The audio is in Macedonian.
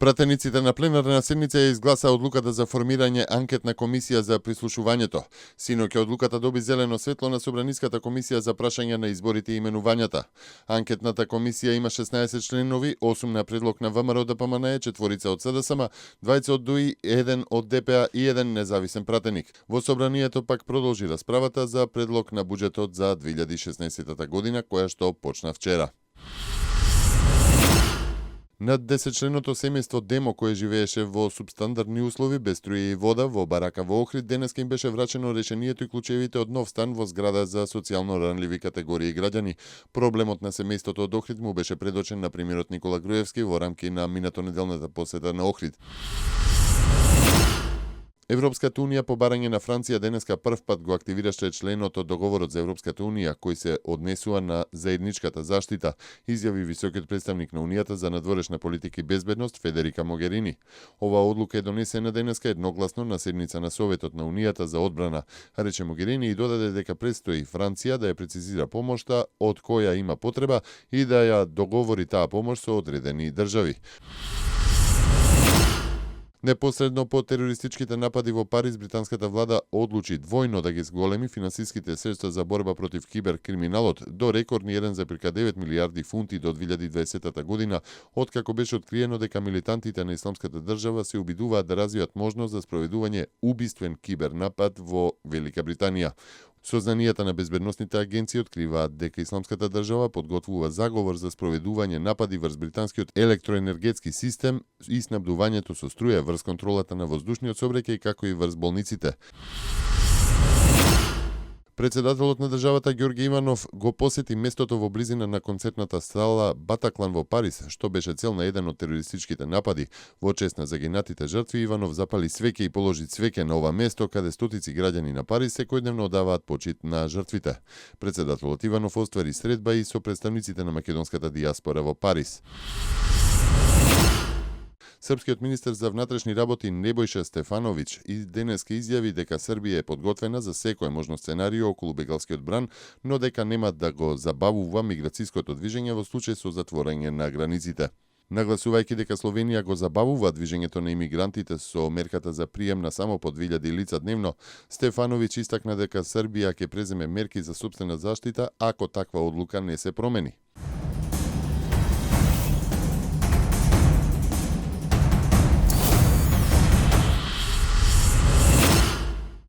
Пратениците на пленарна седница ја изгласа одлуката за формирање анкетна комисија за прислушувањето. Синоќа одлуката доби зелено светло на Собраниската комисија за прашање на изборите и именувањата. Анкетната комисија има 16 членови, 8 на предлог на ВМРО ДПМН, 4 од СДСМ, 20 од ДУИ, 1 од ДПА и 1 независен пратеник. Во собранието пак продолжи расправата за предлог на буџетот за 2016 година, која што почна вчера. Над 10-членото семејство Демо, кое живееше во субстандардни услови без струја и вода во барака во Охрид, денеска им беше врачено решението и клучевите од нов стан во зграда за социјално ранливи категории граѓани. Проблемот на семејството од Охрид му беше предочен на премиерот Никола Груевски во рамки на минатонеделната посета на Охрид. Европската Унија по барање на Франција денеска прв пат го активираше членот од договорот за Европската Унија, кој се однесува на заедничката заштита, изјави високиот представник на Унијата за надворешна политика и безбедност Федерика Могерини. Оваа одлука е донесена денеска едногласно на седница на Советот на Унијата за одбрана, рече Могерини и додаде дека предстои Франција да ја прецизира помошта од која има потреба и да ја договори таа помош со одредени држави. Непосредно по терористичките напади во Париз, британската влада одлучи двојно да ги зголеми финансиските средства за борба против киберкриминалот до рекордни 1,9 милијарди фунти до 2020 година, откако беше откриено дека милитантите на Исламската држава се обидуваат да развијат можност за спроведување убиствен кибернапад во Велика Британија. Сознанијата на безбедносните агенции откриваат дека Исламската држава подготвува заговор за спроведување напади врз британскиот електроенергетски систем и снабдувањето со струја врз контролата на воздушниот сообраќај, како и врз болниците. Председателот на државата Ѓорѓе Иванов го посети местото во близина на концертната сала Батаклан во Париз, што беше цел на еден од терористичките напади. Во чест на загинатите жртви, Иванов запали свеќе и положи цвеќе на ова место, каде стотици граѓани на Париз секојдневно одаваат почит на жртвите. Председателот Иванов оствари средба и со представниците на македонската дијаспора во Париз. Српскиот министер за внатрешни работи Небојша Стефановиќ и денеска изјави дека Србија е подготвена за секој можно сценарио околу бегалскиот бран, но дека нема да го забавува миграцијското движење во случај со затворање на границите. Нагласувајќи дека Словенија го забавува движењето на имигрантите со мерката за прием на само по 2000 лица дневно, Стефановиќ истакна дека Србија ќе преземе мерки за сопствена заштита ако таква одлука не се промени.